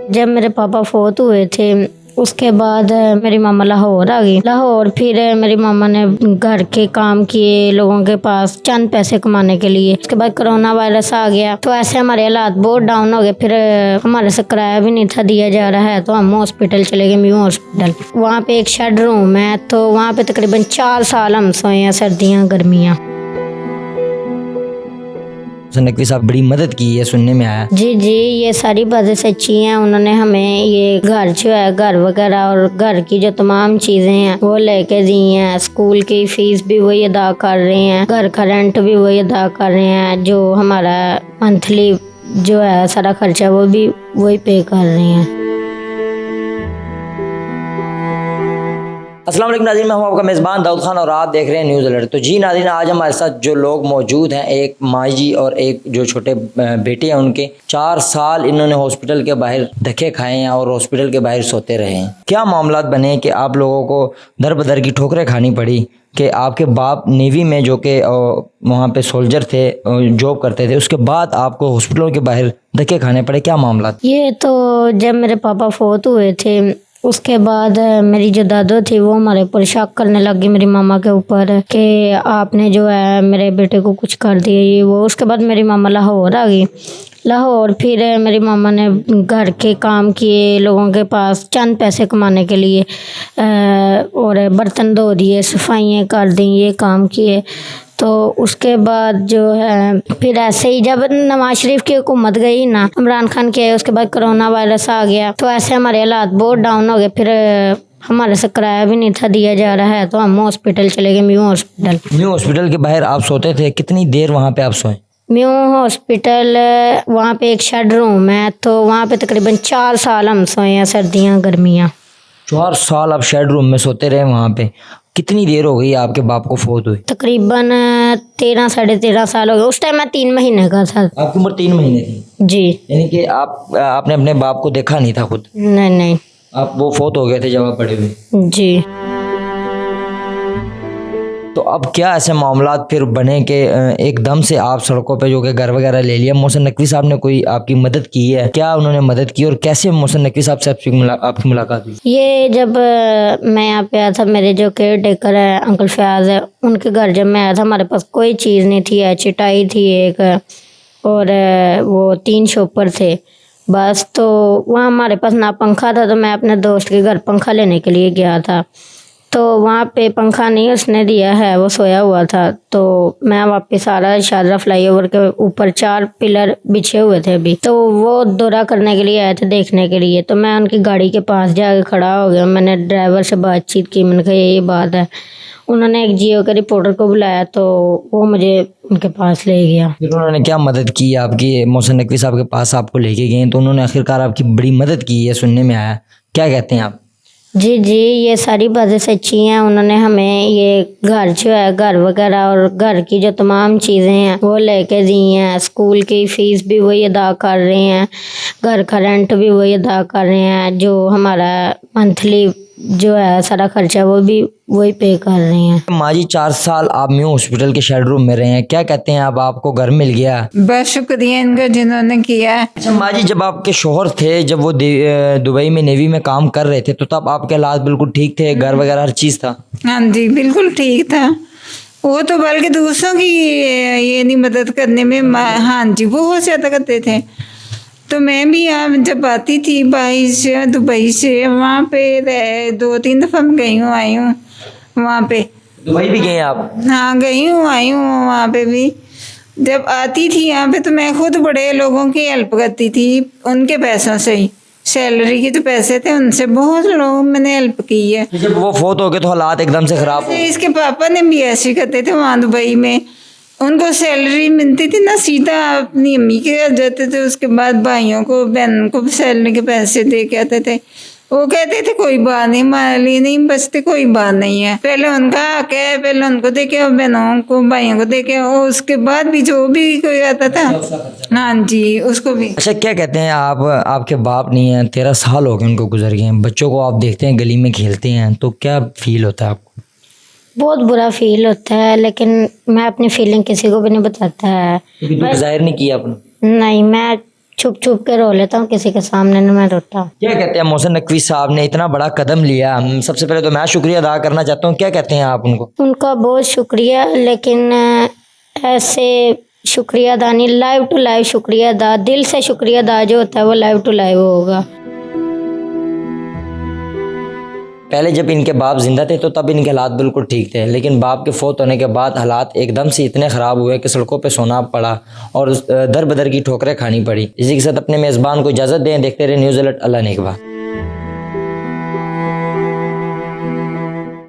जब मेरे पापा फोत हुए थे उसके बाद मेरी मामा लाहौर आ गई। लाहौर फिर मेरी मामा ने घर के काम किए लोगों के पास चंद पैसे कमाने के लिए। उसके बाद कोरोना वायरस आ गया तो ऐसे हमारे हालात बहुत डाउन हो गए। फिर हमारे से किराया भी नहीं था दिया जा रहा है तो हम हॉस्पिटल चले गए, म्यू हॉस्पिटल। वहाँ पे एक शेड रूम है तो वहाँ पे तकरीबन 4 साल हम सोए हैं, सर्दियाँ गर्मियाँ। नकवी साहब बड़ी मदद की है, सुनने में आया। जी जी, ये सारी बातें सच्ची हैं। उन्होंने हमें ये घर जो है, घर वगैरह और घर की जो तमाम चीज़ें हैं वो लेके दी हैं। स्कूल की फीस भी वही अदा कर रहे हैं, घर का रेंट भी वही अदा कर रहे हैं। जो हमारा मंथली जो है सारा खर्चा वो भी वही पे कर रहे हैं। अस्सलाम वालेकुम नाज़रीन, मैं हूं आपका मेज़बान दाऊद खान और आप देख रहे हैं न्यूज़ अलर्ट। तो जी नाज़रीन, आज हमारे साथ जो लोग मौजूद हैं, एक माँ जी और एक जो छोटे बेटे हैं उनके। 4 साल इन्होंने हॉस्पिटल के बाहर धक्के खाए हैं और हॉस्पिटल के बाहर सोते रहे हैं। क्या मामलात बने कि आप लोगों को दर बदर की ठोकरें खानी पड़ी कि आपके बाप नेवी में जो कि वहाँ पे सोल्जर थे, जॉब करते थे, उसके बाद आपको हॉस्पिटलों के बाहर धक्के खाने पड़े? क्या मामला? ये तो जब मेरे पापा फोत हुए थे उसके बाद मेरी जो दादो थी वो हमारे ऊपर शक करने लगी, मेरी मामा के ऊपर, कि आपने जो है मेरे बेटे को कुछ कर दिया ये वो। उसके बाद मेरी मामा लाहौर आ गई। लाहौर फिर मेरी मामा ने घर के काम किए लोगों के पास चंद पैसे कमाने के लिए, और बर्तन धो दिए, सफाइयाँ कर दी, ये काम किए। तो उसके बाद जो है फिर ऐसे ही जब नवाज शरीफ की हुकूमत गई ना, इमरान खान की, उसके बाद कोरोना वायरस आ गया तो ऐसे हमारे हालात बहुत डाउन हो गए। फिर हमारे से किराया भी नहीं था दिया जा रहा है तो हम हॉस्पिटल चले गए, म्यू हॉस्पिटल। म्यू हॉस्पिटल के बाहर आप सोते थे, कितनी देर वहाँ पे आप सोए? म्यू हॉस्पिटल वहाँ पे एक शेड रूम है तो वहाँ पे तकरीबन 4 साल हम सोए हैं, सर्दियाँ गर्मियाँ। 4 साल आप शेड रूम में सोते रहे वहाँ पे। कितनी देर हो गई आपके बाप को फोत हुई? तकरीबन 13 साढ़े 13 साल हो गए। उस टाइम मैं 3 महीने का था। आपकी उम्र 3 महीने थी? जी। यानी कि आपने अपने बाप को देखा नहीं था खुद? नहीं नहीं। आप वो फोत हो गए थे जब आप बड़े हुए? जी। तो अब क्या ऐसे मामलात फिर बने कि एकदम से आप सड़कों पे जो कि घर वगैरह ले लिया? मोहसिन नकवी साहब ने कोई आपकी मदद की है? क्या उन्होंने मदद की और कैसे मोहसिन नकवी साहब से आपकी मुलाकात हुई? ये जब मैं यहाँ पे आया था, मेरे जो केयर टेकर है अंकल फयाज है, उनके घर जब मैं आया था हमारे पास कोई चीज़ नहीं थी। चिटाई थी एक और वो 3 शॉपर थे बस। तो वहाँ हमारे पास ना पंखा था तो मैं अपने दोस्त के घर पंखा लेने के लिए गया था तो वहाँ पे पंखा नहीं उसने दिया है, वो सोया हुआ था। तो मैं वापस आ रहा, शारजा फ्लाईओवर के ऊपर 4 पिलर बिछे हुए थे अभी, तो वो दौरा करने के लिए आए थे देखने के लिए। तो मैं उनकी गाड़ी के पास जाके खड़ा हो गया, मैंने ड्राइवर से बातचीत की, मैंने कहा ये बात है। उन्होंने एक जियो के रिपोर्टर को बुलाया तो वो मुझे उनके पास ले गया। फिर उन्होंने क्या मदद की आपकी? मोहसिन नकवी साहब के पास आपको लेके गए तो उन्होंने आखिरकार आपकी बड़ी मदद की है, सुनने में आया। क्या कहते हैं आप? जी जी, ये सारी बातें सच्ची हैं। उन्होंने हमें ये घर जो है, घर वगैरह और घर की जो तमाम चीज़ें हैं वो लेके दी हैं। स्कूल की फ़ीस भी वही अदा कर रहे हैं, घर का रेंट भी वही अदा कर रहे हैं। जो हमारा मंथली जो है सारा खर्चा वो भी वही पे कर रहे हैं। माँ जी, 4 साल आप म्यू हॉस्पिटल के शेड रूम में रहे हैं, क्या कहते हैं? अब आपको घर मिल गया? बस शुक्रिया इनका जिन्होंने किया। अच्छा माँ जी, जब आपके शोहर थे, जब वो दुबई में नेवी में काम कर रहे थे तो तब आपके हालात बिल्कुल ठीक थे, घर वगैरह हर चीज़ था? हाँ जी, बिल्कुल ठीक था। वो तो बल्कि दूसरों की ये नहीं मदद करने में हाँ जी बहुत ज़्यादा करते थे। तो मैं भी यहाँ जब आती थी दुबई से वहाँ पे 2-3 दफ़ा मैं गई हूँ आई हूँ वहाँ पे। दुबई भी गए आप? हाँ गई हूँ आई हूँ वहाँ पे भी। जब आती थी यहाँ पे तो मैं खुद बड़े लोगों की हेल्प करती थी, उनके पैसों से ही, सैलरी के जो पैसे थे उनसे बहुत लोगों मैंने हेल्प की है। जब वो फोत हो गए तो हालात एकदम से ख़राब हो? इसके पापा ने भी ऐसे करते थे वहाँ दुबई में, उनको सैलरी मिलती थी ना सीधा अपनी अम्मी के घर जाते थे, उसके बाद भाइयों को बहनों को सैलरी के पैसे दे के आते थे। वो कहते थे कोई बात नहीं, हमारे लिए नहीं बचते, कोई बात नहीं है। पहले उनका हक है, पहले उनको दे के बहनों को भाइयों को दे के, और उसके बाद भी जो भी कोई आता था हाँ जी उसको भी। अच्छा क्या कहते हैं आप? आपके बाप नहीं है, 13 साल हो गए उनको गुजर गए हैं, बच्चों को आप देखते हैं गली में खेलते हैं तो क्या फील होता है आपको? बहुत बुरा फील होता है, लेकिन मैं अपनी फीलिंग किसी को भी नहीं बताता है। दुख जाहिर नहीं किया आपने? नहीं, मैं छुप छुप के रो लेता हूँ, किसी के सामने नहीं मैं रोता। क्या कहते हैं मोहसिन नकवी साहब ने इतना बड़ा कदम लिया, सबसे पहले तो मैं शुक्रिया अदा करना चाहता हूँ, क्या कहते हैं आप उनको? उनका बहुत शुक्रिया, लेकिन ऐसे शुक्रिया अदा नहीं, लाइव टू लाइव शुक्रिया अदा, दिल से शुक्रिया अदा जो होता है वो लाइव टू लाइव होगा। पहले जब इनके बाप जिंदा थे तो तब इनके हालात बिल्कुल ठीक थे, लेकिन बाप के फौत होने के बाद हालात एकदम से इतने ख़राब हुए कि सड़कों पे सोना पड़ा और दर बदर की ठोकरें खानी पड़ी। इसी के साथ अपने मेज़बान को इजाज़त दें। देखते रहे न्यूज़ अलर्ट। अल्लाह नेकबा।